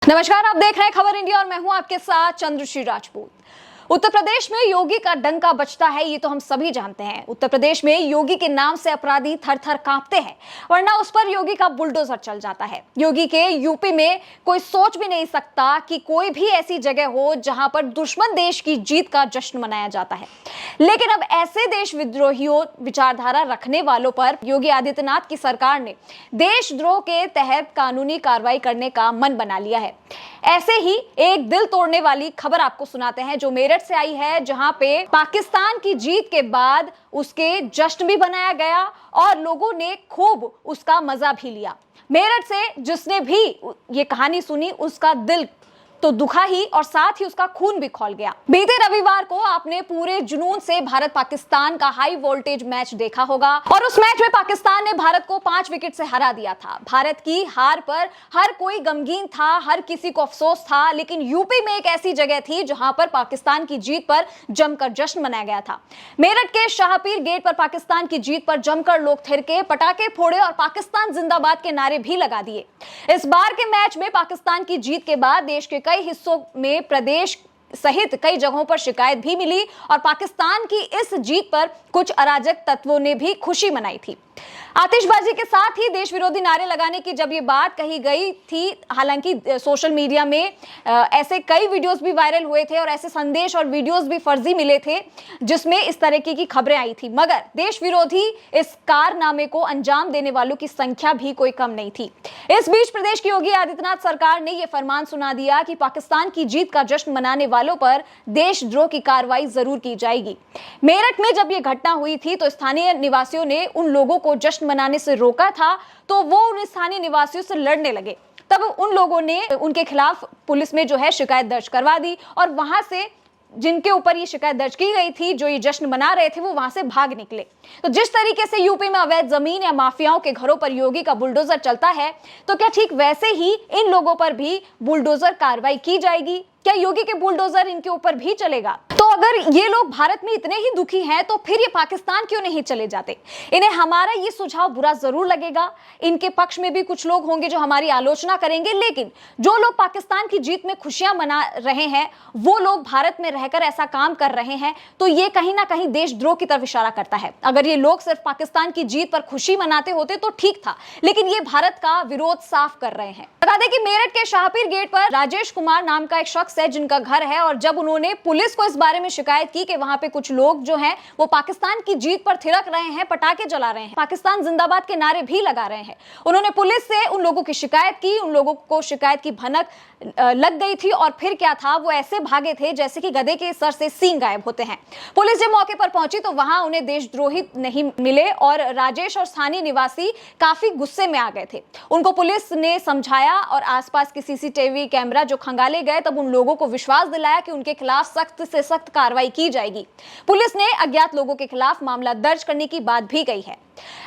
नमस्कार, आप देख रहे हैं खबर इंडिया और मैं हूं आपके साथ चंद्रश्री राजपूत। उत्तर प्रदेश में योगी का डंका बजता है, ये तो हम सभी जानते हैं। उत्तर प्रदेश में योगी के नाम से अपराधी थर-थर कांपते हैं, वरना उस पर योगी का बुलडोजर चल जाता है। योगी के यूपी में कोई सोच भी नहीं सकता कि कोई भी ऐसी जगह हो जहां पर दुश्मन देश की जीत का जश्न मनाया जाता है। लेकिन अब ऐसे देश विद्रोहियों विचारधारा रखने वालों पर योगी आदित्यनाथ की सरकार ने देशद्रोह के तहत कानूनी कार्रवाई करने का मन बना लिया है। ऐसे ही एक दिल तोड़ने वाली खबर आपको सुनाते हैं जो मेरठ से आई है, जहां पे पाकिस्तान की जीत के बाद उसके जश्न भी बनाया गया और लोगों ने खूब उसका मजा भी लिया। मेरठ से जिसने भी ये कहानी सुनी उसका दिल तो दुखा ही और साथ ही उसका खून भी खौल गया। बीते रविवार को आपने पूरे जुनून से भारत पाकिस्तान का हाई वोल्टेज मैच देखा होगा और उस मैच में पाकिस्तान ने भारत को 5 विकेट से हरा दिया था। भारत की हार पर हर कोई गमगीन था, हर किसी को अफसोस था, लेकिन यूपी में एक ऐसी जगह थी जहां पर पाकिस्तान की जीत पर जमकर जश्न मनाया गया था। मेरठ के शाहपीर गेट पर पाकिस्तान की जीत पर जमकर लोग थिरके, पटाखे फोड़े और पाकिस्तान जिंदाबाद के नारे भी लगा दिए। इस बार के मैच में पाकिस्तान की जीत के बाद देश के कई हिस्सों में प्रदेश सहित कई जगहों पर शिकायत भी मिली और पाकिस्तान की इस जीत पर कुछ अराजक तत्वों ने भी खुशी मनाई थी। आतिशबाजी के साथ ही देश विरोधी नारे लगाने की जब ये बात कही गई थी, हालांकि सोशल मीडिया में ऐसे कई वीडियोस भी वायरल हुए थे और ऐसे संदेश और वीडियोस भी फर्जी मिले थे जिसमें इस तरीके की खबरें आई थी, मगर देश विरोधी इस कारनामे को अंजाम देने वालों की संख्या भी कोई कम नहीं थी। इस बीच प्रदेश की योगी आदित्यनाथ सरकार ने यह फरमान सुना दिया कि पाकिस्तान की जीत का जश्न मनाने वालों पर देशद्रोह की कार्रवाई जरूर की जाएगी। मेरठ में जब यह घटना हुई थी तो स्थानीय निवासियों ने उन लोगों को जश्न मनाने से रोका था, तो वो उन स्थानीय निवासियों से लड़ने लगे। तब उन लोगों ने उनके खिलाफ पुलिस में जो है शिकायत दर्ज करवा दी और वहां से जिनके ऊपर ये शिकायत दर्ज की गई थी, जो ये जश्न मना रहे थे, वो वहां से भाग निकले। तो जिस तरीके से यूपी में अवैध जमीन या माफियाओं के घरों पर योगी का बुलडोजर चलता है, तो क्या ठीक वैसे ही इन लोगों पर भी बुलडोजर कार्रवाई की जाएगी? क्या योगी के बुलडोजर इनके ऊपर भी चलेगा? तो अगर ये लोग भारत में इतने ही दुखी हैं तो फिर ये पाकिस्तान क्यों नहीं चले जाते? इन्हें हमारा ये सुझाव बुरा जरूर लगेगा। इनके पक्ष में भी कुछ लोग होंगे जो हमारी आलोचना करेंगे, लेकिन जो लोग पाकिस्तान की जीत में खुशियां मना रहे हैं, वो लोग भारत में रहकर ऐसा काम कर रहे हैं, तो ये कहीं ना कहीं देशद्रोह की तरफ इशारा करता है। अगर ये लोग सिर्फ पाकिस्तान की जीत पर खुशी मनाते होते तो ठीक था, लेकिन ये भारत का विरोध साफ कर रहे हैं। बता दें कि मेरठ के शाहपीर गेट पर राजेश कुमार नाम का एक शख्स है जिनका घर है, और जब उन्होंने पुलिस को इस बारे में शिकायत की कि वहां पे कुछ लोग जो हैं वो पाकिस्तान की जीत पर थिरक रहे हैं, पटाखे जला रहे हैं, पाकिस्तान जिंदाबाद के नारे भी लगा रहे हैं, उन्होंने पुलिस से उन लोगों की शिकायत की। उन लोगों को शिकायत की भनक लग गई थी और फिर क्या था, वो ऐसे भागे थे जैसे कि गधे के सर से सींग गायब होते हैं। पुलिस जब मौके पर पहुंची तो वहां उन्हें देशद्रोही नहीं मिले और राजेश और स्थानीय निवासी काफी गुस्से में आ गए थे। उनको पुलिस ने समझाया और आसपास के सीसीटीवी कैमरा जो खंगाले गए, तब उन लोगों को विश्वास दिलाया कि उनके खिलाफ सख्त से सख्त कार्रवाई की जाएगी। पुलिस ने अज्ञात लोगों के खिलाफ मामला दर्ज करने की बात भी कही है।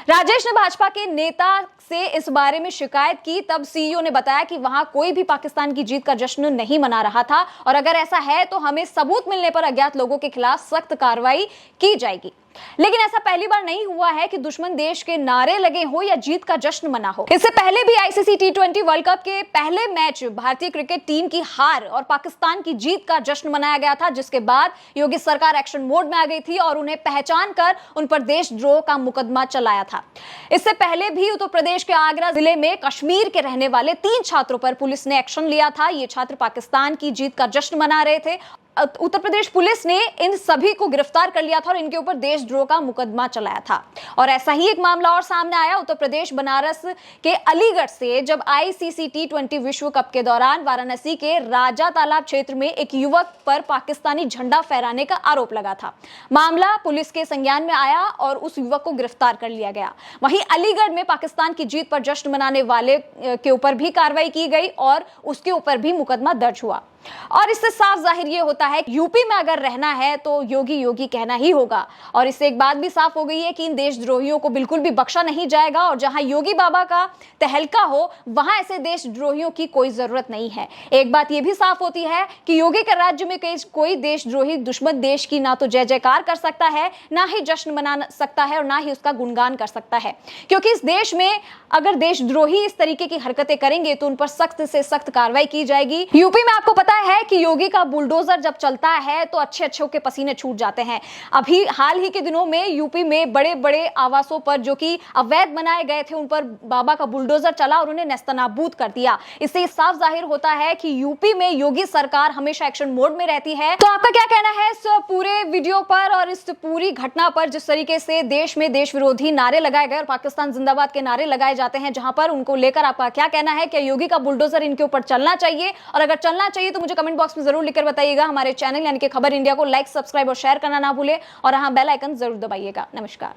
राजेश ने भाजपा के नेता से इस बारे में शिकायत की, तब सीईओ ने बताया कि वहां कोई भी पाकिस्तान की जीत का जश्न नहीं मना रहा था और अगर ऐसा है तो हमें सबूत मिलने पर अज्ञात लोगों के खिलाफ सख्त कार्रवाई की जाएगी। लेकिन ऐसा पहली बार नहीं हुआ है कि दुश्मन देश के नारे लगे हो या जीत का जश्न मना हो। इससे पहले भी आईसीसी टी20 वर्ल्ड कप के पहले मैच भारतीय क्रिकेट टीम की हार और पाकिस्तान की जीत का जश्न मनाया गया था, जिसके बाद योगी सरकार एक्शन मोड में आ गई थी और उन्हें पहचान कर उन पर देशद्रोह का मुकदमा चलाया था। इससे पहले भी उत्तर प्रदेश के आगरा जिले में कश्मीर के रहने वाले 3 छात्रों पर पुलिस ने एक्शन लिया था। ये छात्र पाकिस्तान की जीत का जश्न मना रहे थे। उत्तर प्रदेश पुलिस ने इन सभी को गिरफ्तार कर लिया था और इनके ऊपर देशद्रोह का मुकदमा चलाया था। और ऐसा ही एक मामला और सामने आया उत्तर प्रदेश बनारस के अलीगढ़ से, जब आईसीसी टी20 विश्व कप के दौरान वाराणसी के राजा तालाब क्षेत्र में एक युवक पर पाकिस्तानी झंडा फहराने का आरोप लगा था। मामला पुलिस के संज्ञान में आया और उस युवक को गिरफ्तार कर लिया गया। वहीं अलीगढ़ में पाकिस्तान की जीत पर जश्न मनाने वाले के ऊपर भी कार्रवाई की गई और उसके ऊपर भी मुकदमा दर्ज हुआ। और इससे साफ जाहिर ये होता है कि यूपी में अगर रहना है तो योगी योगी कहना ही होगा। और इससे एक बात भी साफ हो गई है कि इन देशद्रोहियों को बिल्कुल भी बख्शा नहीं जाएगा और जहां योगी बाबा का तहलका हो वहां ऐसे देशद्रोहियों की कोई जरूरत नहीं है। एक बात यह भी साफ होती है कि योगी के राज्य में कोई देशद्रोही दुश्मन देश की ना तो जय जयकार कर सकता है, ना ही जश्न मना सकता है और ना ही उसका गुणगान कर सकता है, क्योंकि इस देश में अगर देशद्रोही इस तरीके की हरकतें करेंगे तो उन पर सख्त से सख्त कार्रवाई की जाएगी। यूपी में आपको पता है कि योगी का बुलडोजर जब चलता है तो अच्छे अच्छों के पसीने छूट जाते हैं। अभी हाल ही के दिनों में यूपी में बड़े बड़े आवासों पर जो कि अवैध बनाए गए थे उन पर बाबा का बुलडोजर चला और उन्हें नेस्तनाबूद कर दिया। इससे साफ जाहिर होता है कि यूपी में योगी सरकार हमेशा एक्शन मोड में रहती है। तो आपका क्या कहना है इस पूरे वीडियो पर और इस पूरी घटना पर, जिस तरीके से देश में देश विरोधी नारे लगाए गए और पाकिस्तान जिंदाबाद के नारे लगाए जाते हैं, जहां पर उनको लेकर आपका क्या कहना है? क्या योगी का बुलडोजर इनके ऊपर चलना चाहिए? और अगर चलना चाहिए तो मुझे कमेंट बॉक्स में जरूर लिखकर बताइएगा। हमारे चैनल यानी कि खबर इंडिया को लाइक, सब्सक्राइब और शेयर करना ना भूलें और हाँ, बेल आइकन जरूर दबाइएगा। नमस्कार।